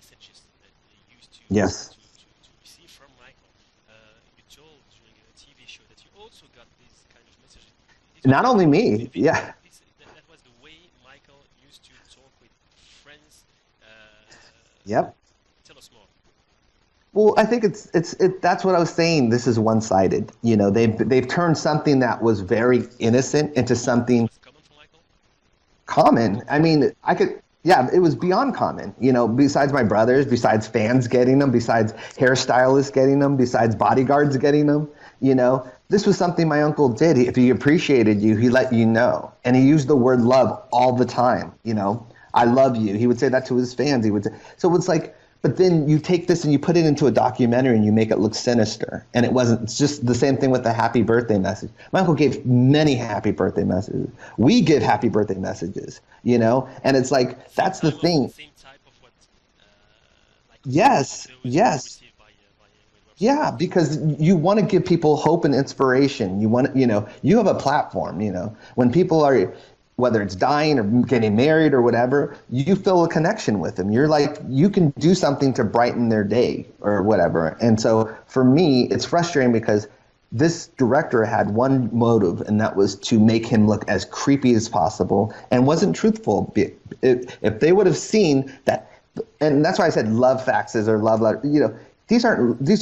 messages that they used Yes. to receive from Michael. You told during a TV show that you also got these kind of messages. It was Not only me. Yeah. that was the way Michael used to talk with friends. Yep. Tell us more. Well, I think that's what I was saying. This is one-sided. They've turned something that was very innocent into something Was common for Michael? common. I mean, yeah, it was beyond common. Besides my brothers, besides fans getting them, besides hairstylists getting them, besides bodyguards getting them, this was something my uncle did. If he appreciated you, he let you know. And he used the word love all the time. I love you. He would say that to his fans. He would say, so it's like, but then you take this and you put it into a documentary and you make it look sinister. And it wasn't. It's just the same thing with the happy birthday message. My uncle gave many happy birthday messages. We give happy birthday messages, and it's like, that's the thing. Same type of what like Yes, they yes. received by website. Yeah, because you want to give people hope and inspiration. You have a platform, when people are, whether it's dying or getting married or whatever, you feel a connection with them. You're like, you can do something to brighten their day or whatever. And so for me, it's frustrating because this director had one motive, and that was to make him look as creepy as possible and wasn't truthful. If they would have seen that, and that's why I said love faxes or love letters, these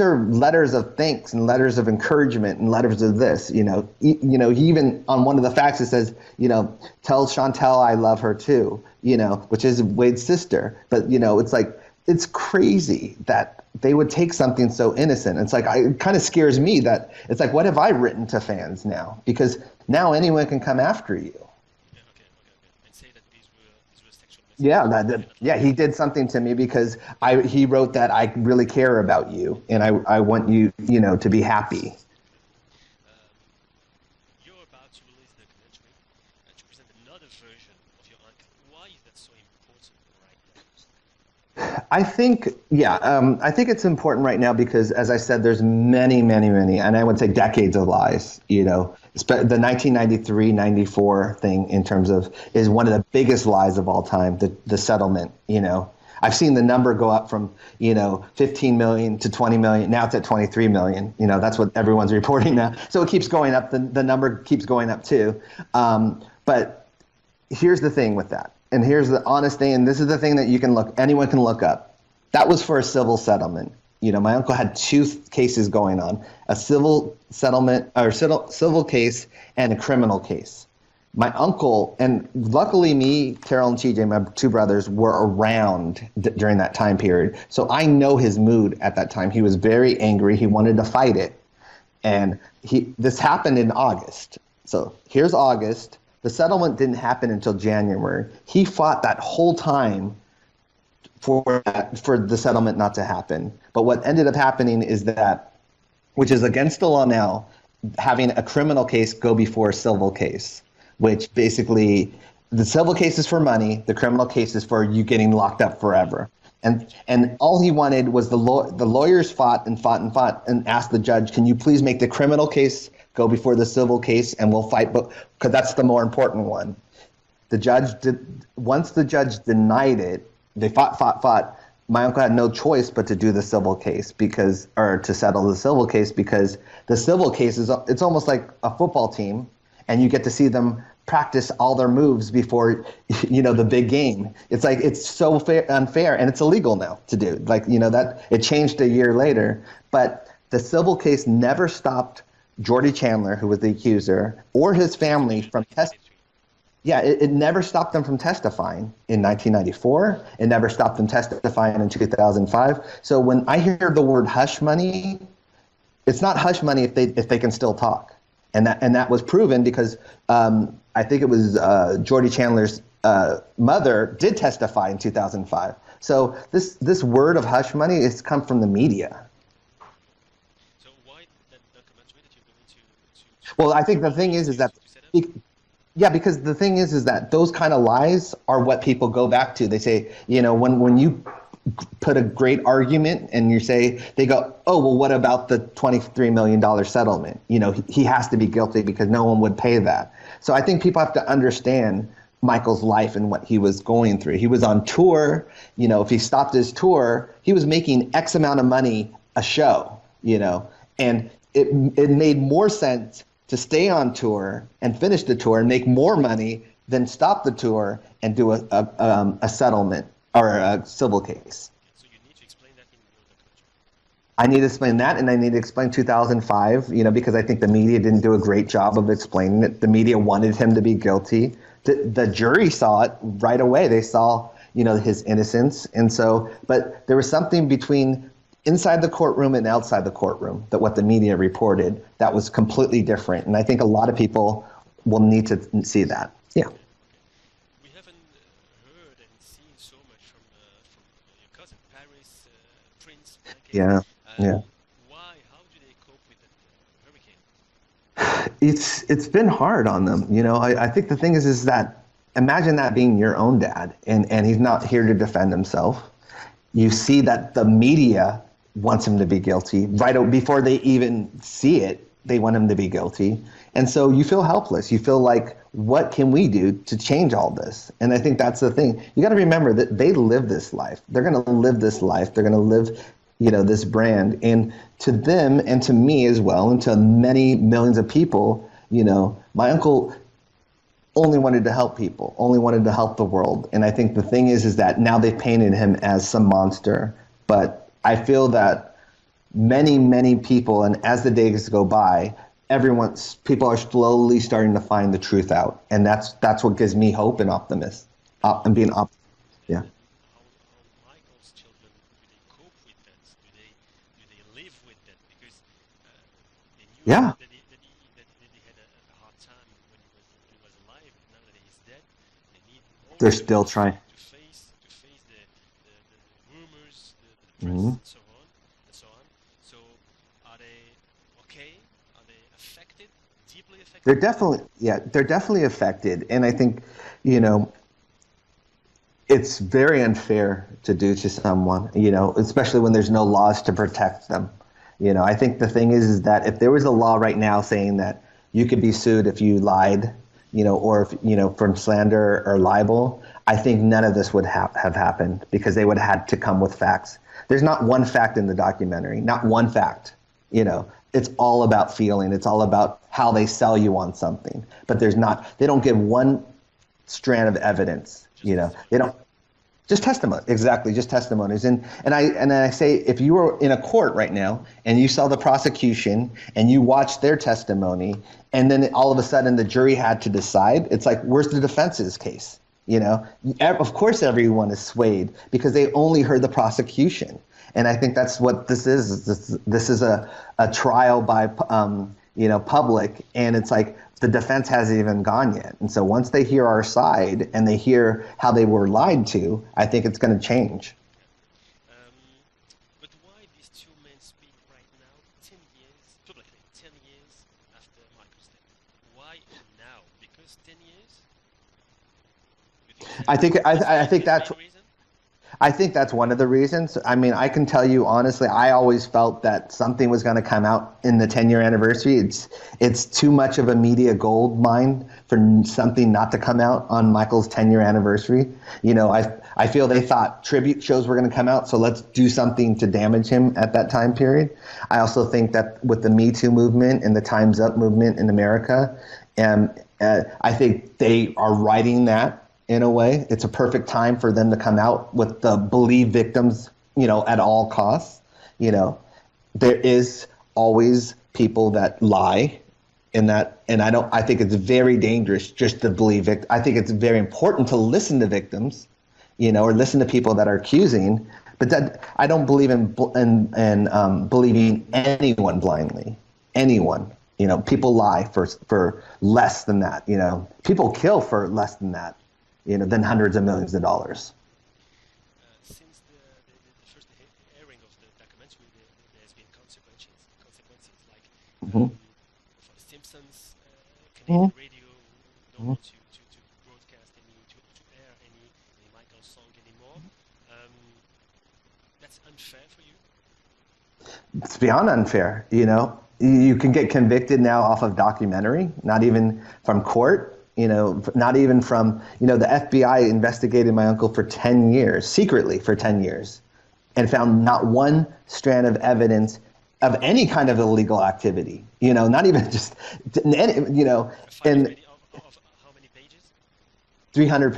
are letters of thanks and letters of encouragement and letters of this. He even on one of the faxes says, tell Chantel I love her too, which is Wade's sister. But it's like, it's crazy that they would take something so innocent. It's like, it kind of scares me that it's like, what have I written to fans now? Because now anyone can come after you. And say that these were sexual messages. Yeah, he did something to me because he wrote that I really care about you and I want you, to be happy. You're about to release the documentary to present another version of your uncle. Why is that so important right now? I think it's important right now because, as I said, there's many, many, many, and I would say decades of lies. The 1993-94 thing in terms of is one of the biggest lies of all time. The settlement. I've seen the number go up from 15 million to 20 million. Now it's at 23 million. That's what everyone's reporting now. So it keeps going up. The number keeps going up too. But here's the thing with that. And here's the honest thing, and this is the thing that anyone can look up. That was for a civil settlement. My uncle had two cases going on, a civil settlement or civil case and a criminal case. My uncle, and luckily me, Terrell and TJ, my two brothers, were around during that time period. So I know his mood at that time. He was very angry. He wanted to fight it. And this happened in August. So here's August. The settlement didn't happen until January. He fought that whole time for the settlement not to happen. But what ended up happening is that, which is against the law now, having a criminal case go before a civil case, which basically the civil case is for money, the criminal case is for you getting locked up forever. And all he wanted was the lawyers fought and asked the judge, can you please make the criminal case go before the civil case and we'll fight, because that's the more important one. Once the judge denied it, they fought. My uncle had no choice but to do the civil case to settle the civil case, because the civil case it's almost like a football team, and you get to see them practice all their moves before the big game. It's like, it's so unfair, and it's illegal now to do. That it changed a year later, but the civil case never stopped Jordy Chandler, who was the accuser, or his family from testifying. Yeah, it never stopped them from testifying in 1994. It never stopped them testifying in 2005. So when I hear the word hush money, it's not hush money if they can still talk, and that was proven because I think it was Jordy Chandler's mother did testify in 2005. So this word of hush money has come from the media. So why that documentary that you're going to Well, I think the thing is that. Yeah, because the thing is that those kind of lies are what people go back to. They say, when you put a great argument and they go, oh, well, what about the $23 million settlement? He has to be guilty because no one would pay that. So I think people have to understand Michael's life and what he was going through. He was on tour. If he stopped his tour, he was making X amount of money a show, and it made more sense to stay on tour and finish the tour and make more money than stop the tour and do a settlement or a civil case. So you need to explain that in your documentary. I need to explain that, and I need to explain 2005, because I think the media didn't do a great job of explaining it. The media wanted him to be guilty. The jury saw it right away. They saw, his innocence. And so, but there was something between inside the courtroom and outside the courtroom that what the media reported that was completely different. And I think a lot of people will need to see that. Yeah. We haven't heard and seen so much from your cousin, Paris, Prince, Yeah. Yeah. Why? How do they cope with that hurricane? It's been hard on them. I think the thing is that imagine that being your own dad and he's not here to defend himself. You see that the media wants him to be guilty right before they even see it. They want him to be guilty. And so you feel helpless. You feel like, what can we do to change all this? And I think that's the thing. You got to remember that they live this life. They're going to live this life. They're going to live, this brand. And to them and to me as well, and to many millions of people, my uncle only wanted to help people, only wanted to help the world. And I think the thing is that now they've painted him as some monster. But I feel that many, many people, and as the days go by, people are slowly starting to find the truth out. And that's what gives me hope and optimism. And being optimistic. Yeah. How Michael's children, do they cope with that? Do they live with that? Because they knew Yeah. that he had a hard time when he was alive. Now that he's dead, they need more They're still evidence trying. to face the rumors, the press, Mhm. and so on and so on. So are they okay? Are they affected? Deeply affected? They're definitely affected. And I think, it's very unfair to do to someone, especially when there's no laws to protect them. I think the thing is that if there was a law right now saying that you could be sued if you lied, or if, from slander or libel, I think none of this would have happened because they would have had to come with facts. There's not one fact in the documentary, not one fact. It's all about feeling. It's all about how they sell you on something. But they don't give one strand of evidence. They don't. Just testimony, exactly, just testimonies. And I say, if you were in a court right now and you saw the prosecution and you watched their testimony, and then all of a sudden the jury had to decide, it's like, where's the defense's case? Of course everyone is swayed because they only heard the prosecution. And I think that's what this is. This is a trial by public, and it's like, the defense hasn't even gone yet. And so once they hear our side and they hear how they were lied to, I think it's going to change. But why these two men speak right now, 10 years, publicly, 10 years after Michael's death? Why now? Because 10 years? I think that's one of the reasons. I mean, I can tell you honestly, I always felt that something was going to come out in the 10-year anniversary. It's too much of a media gold mine for something not to come out on Michael's 10-year anniversary. I feel they thought tribute shows were going to come out, so let's do something to damage him at that time period. I also think that with the Me Too movement and the Time's Up movement in America, I think they are writing that. In a way, it's a perfect time for them to come out with the believe victims, at all costs. There is always people that lie in that. And I think it's very dangerous just to believe it. I think it's very important to listen to victims, or listen to people that are accusing, but that I don't believe in believing anyone blindly, anyone. People lie for less than that. People kill for less than that. Than hundreds of millions of dollars. Since the first airing of the documentary, there's been consequences like for The Simpsons, Canadian radio don't want to broadcast to air any Michael song anymore. That's unfair for you? It's beyond unfair. You can get convicted now off of documentary, not even from court. Not even from, the FBI investigated my uncle for 10 years, secretly for 10 years, and found not one strand of evidence of any kind of illegal activity, not even just, and Of how many pages? 300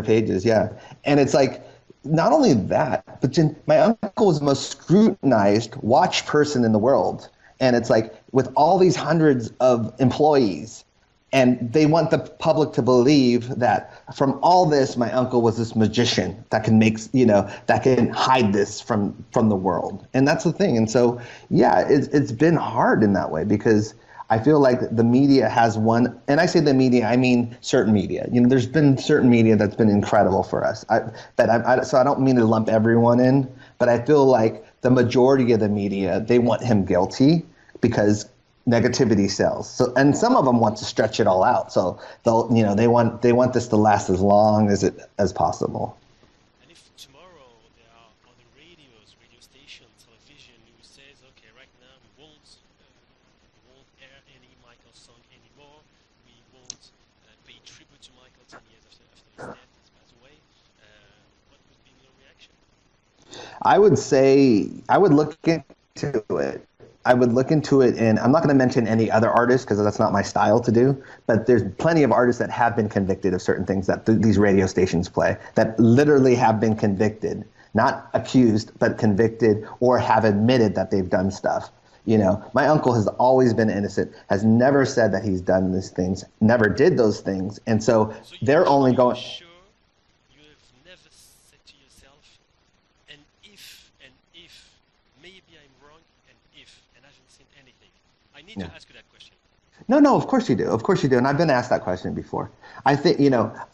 pages. Yeah. And it's like, not only that, but then my uncle was the most scrutinized watch person in the world. And it's like, with all these hundreds of employees, and they want the public to believe that from all this, my uncle was this magician that can that can hide this from the world. And that's the thing. And so, yeah, it's been hard in that way, because I feel like the media has one, and I say the media, I mean certain media. There's been certain media that's been incredible for us. So I don't mean to lump everyone in, but I feel like the majority of the media, they want him guilty because negativity sells. So, and some of them want to stretch it all out. So they want this to last as long as possible. And if tomorrow there are other radio stations, television, who says, okay, right now we won't air any Michael song anymore. We won't pay tribute to Michael 10 years after his death, he's passed away. What would be your reaction? I would say I would look into it. And I'm not going to mention any other artists because that's not my style to do, but there's plenty of artists that have been convicted of certain things that these radio stations play, that literally have been convicted, not accused, but convicted, or have admitted that they've done stuff. My uncle has always been innocent, has never said that he's done these things, never did those things. And so they're only going... Sure you have never said to yourself, and if, maybe I'm wrong, and I haven't seen anything. I need to ask you that question. No, of course you do. Of course you do. And I've been asked that question before. I think,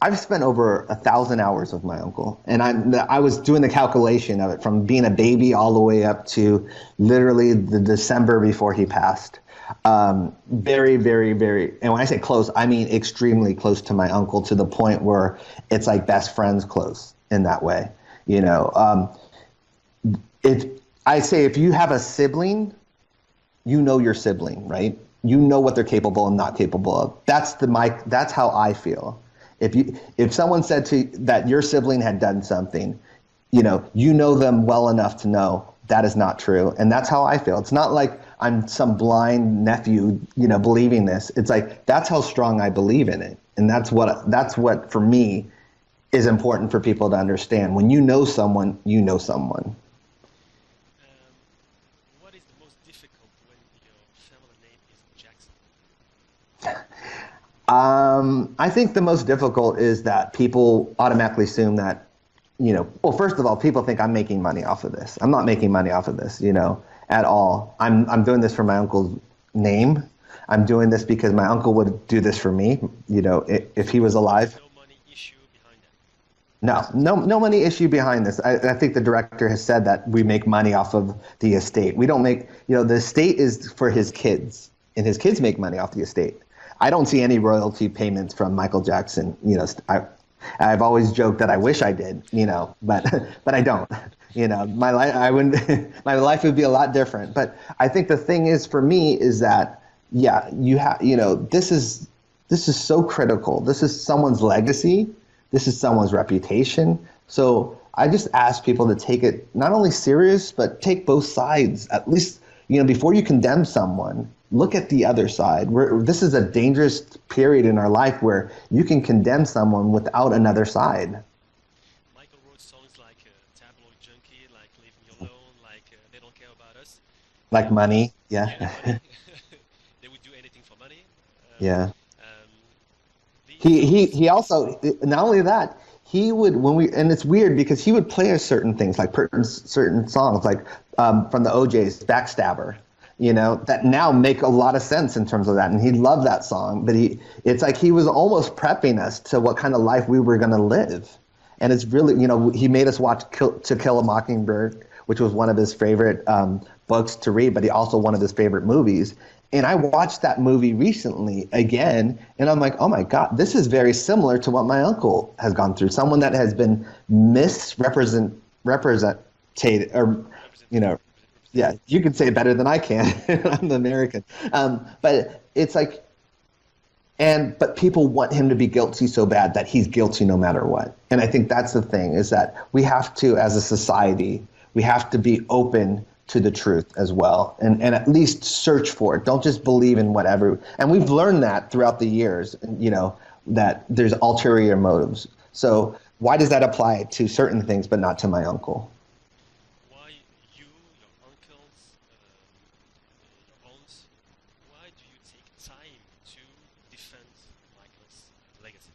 I've spent over 1,000 hours with my uncle, and I was doing the calculation of it from being a baby all the way up to literally the December before he passed. Very, very, very, and when I say close, I mean extremely close to my uncle, to the point where it's like best friends close in that way. I say if you have a sibling, your sibling, right? You know what they're capable and not capable of. That's how I feel. If someone said to that your sibling had done something, you know them well enough to know that is not true. And that's how I feel. It's not like I'm some blind nephew, believing this. It's like, that's how strong I believe in it. And that's what for me is important for people to understand. When you know someone, you know someone. What is the most difficult when your family name is Jackson? I think the most difficult is that people automatically assume that, well, first of all, people think I'm making money off of this. I'm not making money off of this, at all. I'm doing this for my uncle's name. I'm doing this because my uncle would do this for me, if he was alive. No money issue behind that. No money issue behind this. I think the director has said that we make money off of the estate. We don't make, the estate is for his kids, and his kids make money off the estate. I don't see any royalty payments from Michael Jackson. I've always joked that I wish I did, but I don't. My life would be a lot different. But I think the thing is, for me, is that, yeah, you have, this is so critical. This is someone's legacy. This is someone's reputation. So I just ask people to take it not only serious, but take both sides. At least, before you condemn someone, look at the other side. This is a dangerous period in our life where you can condemn someone without another side. Michael wrote songs like Tabloid Junkie, like Leave Me Alone, like They Don't Care About Us. Like Money, yeah. Money. They would do anything for money. Yeah. He also, not only that, he would, and it's weird because he would play us certain things, like certain songs, like from the OJ's Backstabber, that now make a lot of sense in terms of that. And he loved that song, but it's like he was almost prepping us to what kind of life we were going to live. And it's really, he made us watch To Kill a Mockingbird, which was one of his favorite books to read, but he also one of his favorite movies. And I watched that movie recently again, and I'm like, oh my God, this is very similar to what my uncle has gone through. Someone that has been misrepresented, or, yeah, you can say it better than I can. I'm the American. But it's like, But people want him to be guilty so bad that he's guilty no matter what. And I think that's the thing, is that we have to, as a society, we have to be open to the truth as well, and at least search for it. Don't just believe in whatever. And we've learned that throughout the years, that there's ulterior motives. So why does that apply to certain things but not to my uncle? Why you, your uncles, your aunts, why do you take time to defend Michael's legacy?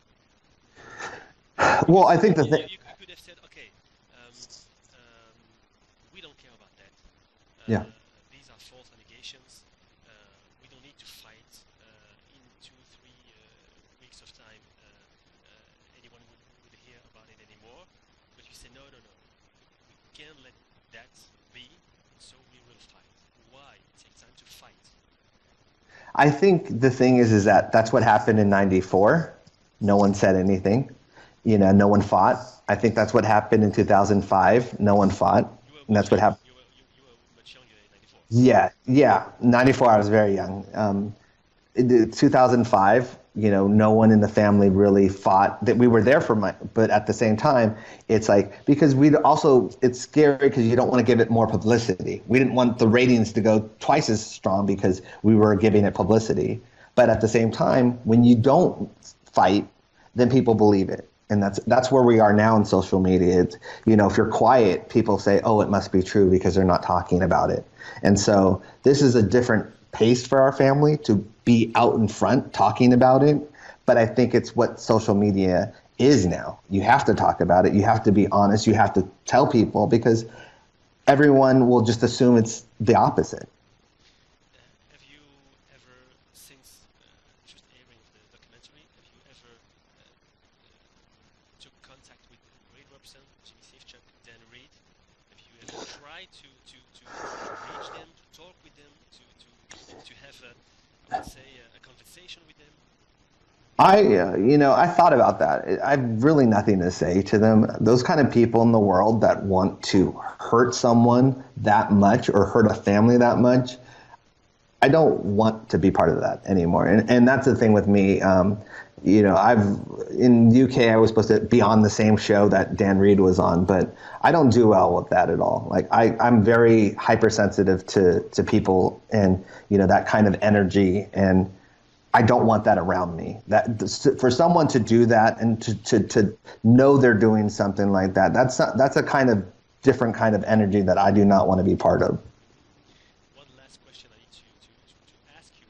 Well, Because I think the thing, you could have said, okay, um, um, we don't care about that. yeah. These are false allegations. We don't need to fight. In 2, 3 weeks of time, anyone would hear about it anymore. But you say, no, no, no. We can't let that be, so we will fight. Why take time to fight? I think the thing is that that's what happened in '94. No one said anything. No one fought. I think that's what happened in 2005. No one fought, You were and much that's what young. happened. You were much younger in '94. Yeah, yeah. '94, I was very young. In 2005, no one in the family really fought. That we were there for my, but at the same time, it's like, because it's scary because you don't want to give it more publicity. We didn't want the ratings to go twice as strong because we were giving it publicity. But at the same time, when you don't fight, then people believe it. And that's where we are now in social media. It's, if you're quiet, people say, oh, it must be true because they're not talking about it. And so this is a different pace for our family to be out in front talking about it. But I think it's what social media is now. You have to talk about it. You have to be honest. You have to tell people, because everyone will just assume it's the opposite. Have you ever, since the first airing of the documentary, have you ever took contact with Ray Robson, Jimmy Safechuck, Dan Reed? Have you ever tried to reach them, to talk with them, to have I would say, a conversation with them? I thought about that. I have really nothing to say to them. Those kind of people in the world that want to hurt someone that much or hurt a family that much, I don't want to be part of that anymore. And that's the thing with me. I've in UK, I was supposed to be on the same show that Dan Reed was on, but I don't do well with that at all. Like I'm very hypersensitive to people and that kind of energy, and I don't want that around me. That for someone to do that and to know they're doing something like that, that's a kind of different kind of energy that I do not want to be part of. One last question I need to ask you.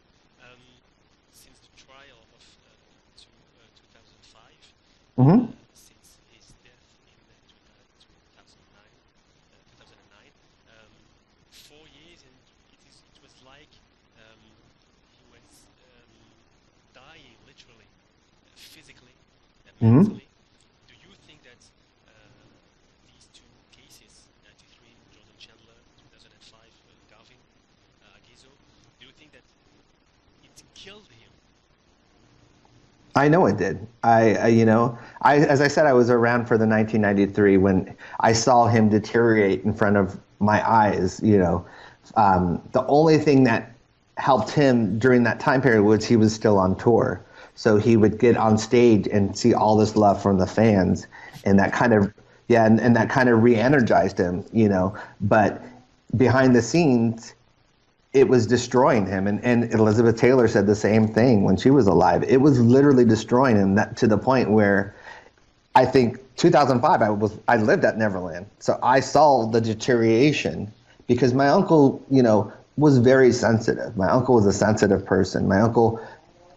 Since the trial of 2005, Hmm. since his death in 2009, 4 years, and it was like he was dying literally, physically and Hmm. mentally. Do you think that these two cases, 93 Jordan Chandler, 2005 Garvin Agizo, do you think that it killed him? I know it did. As I said, I was around for the 1993 when I saw him deteriorate in front of my eyes. The only thing that helped him during that time period was he was still on tour. So he would get on stage and see all this love from the fans, and that kind of, yeah, and that kind of re-energized him. But behind the scenes, it was destroying him. And Elizabeth Taylor said the same thing when she was alive. It was literally destroying him, to the point where I think 2005, I lived at Neverland. So I saw the deterioration because my uncle, was very sensitive. My uncle was a sensitive person. My uncle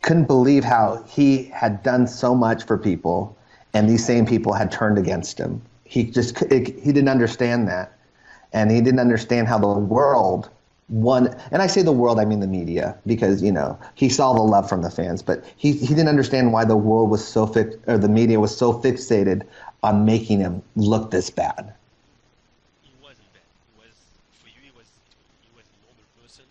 couldn't believe how he had done so much for people and these same people had turned against him. He didn't understand that. And he didn't understand how the world and I say the world, I mean the media, because he saw the love from the fans, but he didn't understand why the world was or the media was so fixated on making him look this bad. He wasn't bad. For you, he was a normal person.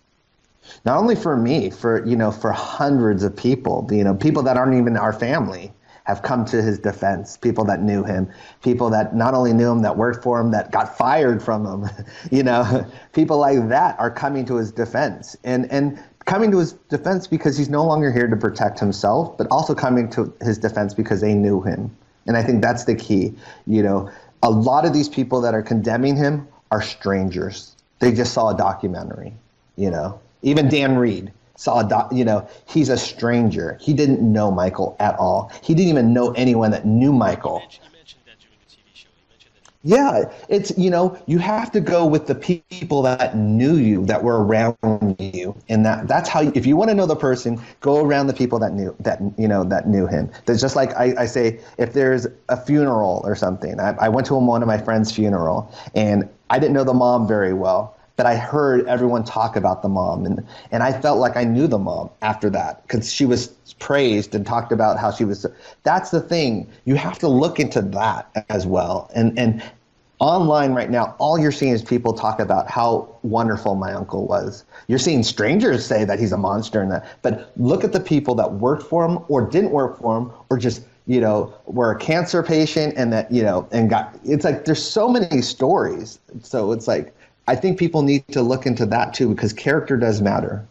Not only for me, for hundreds of people, people that aren't even our family have come to his defense. People that knew him, people that not only knew him, that worked for him, that got fired from him, people like that are coming to his defense. And coming to his defense because he's no longer here to protect himself, but also coming to his defense because they knew him. And I think that's the key. You know, a lot of these people that are condemning him are strangers. They just saw a documentary, you know. Even Dan Reed saw he's a stranger. He didn't know Michael at all. He didn't even know anyone that knew Michael. You mentioned that during the TV show. You mentioned that. Yeah, it's, you have to go with the people that knew you, that were around you. And that's how, if you want to know the person, go around the people that knew him. There's just like I say, if there's a funeral or something, I went to one of my friend's funeral and I didn't know the mom very well, but I heard everyone talk about the mom, and I felt like I knew the mom after that because she was praised and talked about how she was. That's the thing. You have to look into that as well. And online right now, all you're seeing is people talk about how wonderful my uncle was. You're seeing strangers say that he's a monster and that, but look at the people that worked for him or didn't work for him or just, were a cancer patient and that, it's like there's so many stories. So it's like, I think people need to look into that too because character does matter.